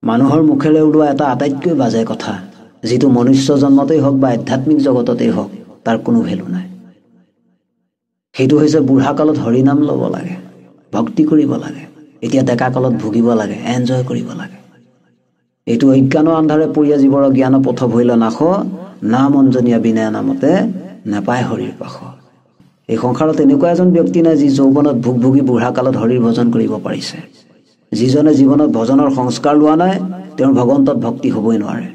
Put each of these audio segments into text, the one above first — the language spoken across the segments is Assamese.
মানুহৰ মুখেৰে ওলোৱা এটা আটাইতকৈ বাজে কথা, যিটো মনুষ্য জন্মতেই হওক বা আধ্যাত্মিক জগততেই হওক তাৰ কোনো ভেলু নাই। সেইটো হৈছে বুঢ়া কালত হৰিনাম ল'ব লাগে, ভক্তি কৰিব লাগে, এতিয়া ডেকা কালত ভুগিব লাগে, এনজয় কৰিব লাগে। এইটো অজ্ঞানৰ আন্ধাৰে পৰিয়া জীৱৰ জ্ঞান পথ ভৈল নাশ, নাম অঞ্জনীয়া বিনয় নামতে নাপায় হৰিৰ পাশ। এই সংসাৰত এনেকুৱা এজন ব্যক্তি নাই যি যৌৱনত ভোগ ভুগি বুঢ়া কালত হৰিৰ ভজন কৰিব পাৰিছে। যিজনে জীৱনত ভজনৰ সংস্কাৰ লোৱা নাই তেওঁৰ ভগৱন্তত ভক্তি হ'বই নোৱাৰে।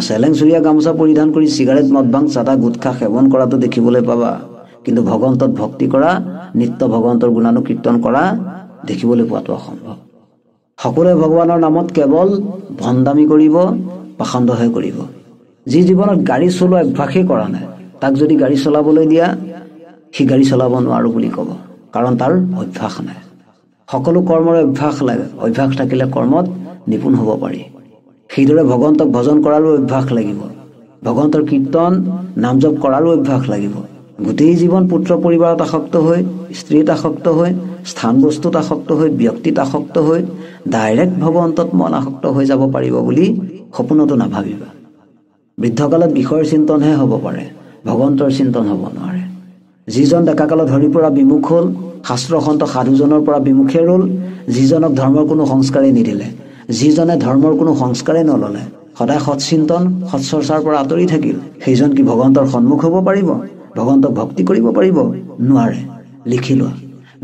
চেলেং চুৰীয়া গামোচা পৰিধান কৰি চিগাৰেট মদ ভাং চাদা গুটখা সেৱন কৰাটো দেখিবলৈ পাবা, কিন্তু ভগৱন্তত ভক্তি কৰা, নিত্য ভগৱন্তৰ গুণানুকীৰ্তন কৰা দেখিবলৈ পোৱাটো অসম্ভৱ। সকলোৱে ভগৱানৰ নামত কেৱল ভণ্ডামি কৰিব, পাখণ্ডহে কৰিব। যি জীৱনত গাড়ী চলোৱা অভ্যাসেই কৰা নাই, তাক যদি গাড়ী চলাবলৈ দিয়া সি গাড়ী চলাব নোৱাৰো বুলি ক'ব, কাৰণ তাৰ অভ্যাস নাই। সকলো কৰ্মৰে অভ্যাস লাগে, অভ্যাস থাকিলে কৰ্মত নিপুণ হ'ব পাৰি। সেইদৰে ভগৱন্তক ভজন কৰাৰো অভ্যাস লাগিব, ভগৱন্তৰ কীৰ্তন নাম জপ কৰাৰো অভ্যাস লাগিব। গোটেই জীৱন পুত্ৰ পৰিবাৰত আসক্ত হৈ, স্ত্ৰীত আসক্ত হৈ, স্থান বস্তুত আসক্ত হৈ, ব্যক্তিত আসক্ত হৈ ডাইৰেক্ট ভগৱন্তত মন আসক্ত হৈ যাব পাৰিব বুলি সপোনতো নাভাবিবা। বৃদ্ধকালত বিষয়ৰ চিন্তনহে হ'ব পাৰে, ভগৱন্তৰ চিন্তন হ'ব নোৱাৰে। যিজন ডেকাকালত হৰিৰ পৰা বিমুখ হ'ল, শাস্ত্ৰ সন্ত সাধুজনৰ পৰা বিমুখে ৰ'ল, যিজনক ধৰ্মৰ কোনো সংস্কাৰেই নিদিলে, যিজনে ধৰ্মৰ কোনো সংস্কাৰেই নললে, সদায় সৎচিন্তন সৎচৰ্চাৰ পৰা আঁতৰি থাকিল, সেইজন কি ভগৱন্তৰ সন্মুখ হ'ব পাৰিব? ভগৱন্তক ভক্তি কৰিব পাৰিব? নোৱাৰে। লিখি লোৱা,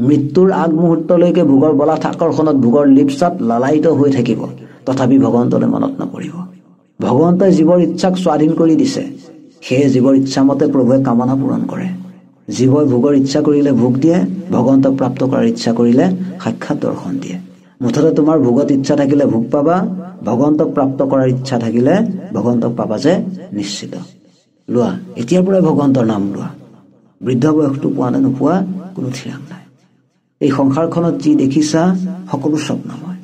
মৃত্যুৰ আগমুহূৰ্তলৈকে ভোগৰ বলাথ আকৰ্ষণত ভোগৰ লিপচাত লালায়িত হৈ থাকিব, তথাপি ভগৱন্তলৈ মনত নপৰিব। ভগৱন্তই জীৱৰ ইচ্ছাক স্বাধীন কৰি দিছে, সেয়ে জীৱৰ ইচ্ছামতে প্ৰভুৱে কামনা পূৰণ কৰে। জীৱই ভোগৰ ইচ্ছা কৰিলে ভোগ দিয়ে, ভগৱন্তক প্ৰাপ্ত কৰাৰ ইচ্ছা কৰিলে সাক্ষাৎ দৰ্শন দিয়ে। মুঠতে তোমাৰ ভোগত ইচ্ছা থাকিলে ভোগ পাবা, ভগৱন্তক প্ৰাপ্ত কৰাৰ ইচ্ছা থাকিলে ভগৱন্তক পাবা যে নিশ্চিত। লোৱা, এতিয়াৰ পৰাই ভগৱন্তৰ নাম লোৱা। বৃদ্ধ বয়সটো পোৱা নে নোপোৱা কোনো ঠিৰাং নাই। এই সংসাৰখনত যি দেখিছা সকলো স্বপ্নময়,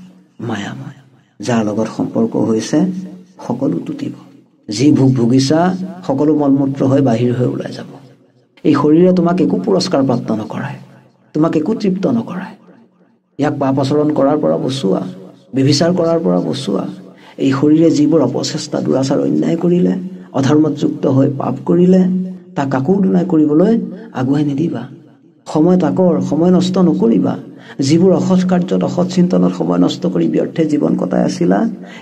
মায়াময়। যাৰ লগত সম্পৰ্ক হৈছে সকলো টুটিব। যি ভোগ ভুগিছা সকলো মলমূত্ৰ হৈ বাহিৰ হৈ ওলাই যাব। এই শৰীৰে তোমাক একো পুৰস্কাৰ প্ৰাপ্ত নকৰায়, তোমাক একো তৃপ্ত নকৰায়। ইয়াক পাপ আচৰণ কৰাৰ পৰা বচোৱা, ব্যভিচাৰ কৰাৰ পৰা বচোৱা। এই শৰীৰে যিবোৰ অপচেষ্টা দুৰাচাৰ অন্যায় কৰিলে, অধৰ্মত যুক্ত হৈ পাপ কৰিলে, তাক আকৌ দুনাই কৰিবলৈ আগুৱাই নিদিবা। সময় তাকৰ, সময় নষ্ট নকৰিবা। যিবোৰ অসৎ কাৰ্যত অসৎ চিন্তনত সময় নষ্ট কৰি ব্যৰ্থে জীৱন কটাই আছিলা,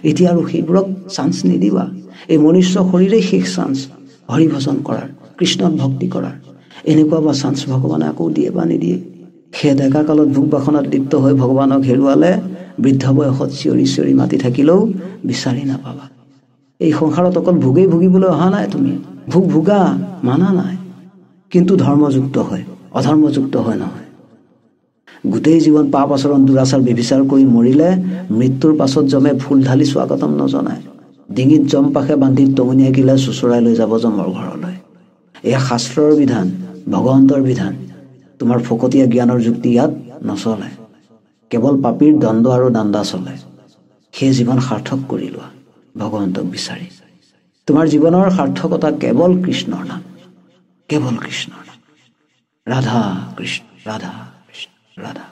এতিয়া আৰু সেইবোৰক চান্স নিদিবা। এই মনুষ্য শৰীৰেই শেষ চান্স হৰি ভজন কৰাৰ, কৃষ্ণত ভক্তি কৰাৰ। এনেকুৱা বা চান্স ভগৱানে আকৌ দিয়ে বা নিদিয়ে। সেই ডেকা কালত ভোগ বাসনাত লিপ্ত হৈ ভগৱানক হেৰুৱালে, বৃদ্ধ বয়সত চিঞৰি চিঞৰি মাতি থাকিলেও বিচাৰি নাপাবা। এই সংসাৰত অকল ভোগেই ভুগিবলৈ অহা নাই তুমি, ভোগ ভোগা মানা নাই, কিন্তু ধৰ্মযুক্ত হয়, অধৰ্মযুক্ত হয় নহয়। গোটেই জীৱন পাপ আচৰণ দুৰাচাৰ ব্যভিচাৰ কৰি মৰিলে মৃত্যুৰ পাছত জমে ফুল ঢালি স্বাগতম নজনায়। ডিঙিত জম পাশে বান্ধি টঙনিয়াই কিলে চোচৰাই লৈ যাব জমৰ ঘৰলৈ। এয়া শাস্ত্ৰৰ বিধান, ভগৱন্তৰ বিধান। তোমাৰ ফকতীয়া জ্ঞানৰ যুক্তি ইয়াত নচলে। কেৱল পাপীৰ দণ্ড আৰু দাণ্ডা চলে। সেই জীৱন সাৰ্থক কৰি লোৱা ভগৱন্তক বিচাৰি। তোমাৰ জীৱনৰ সাৰ্থকতা কেৱল কৃষ্ণৰ নাম, কেৱল কৃষ্ণৰ নাম। ৰাধা কৃষ্ণ, ৰাধা কৃষ্ণ, ৰাধা।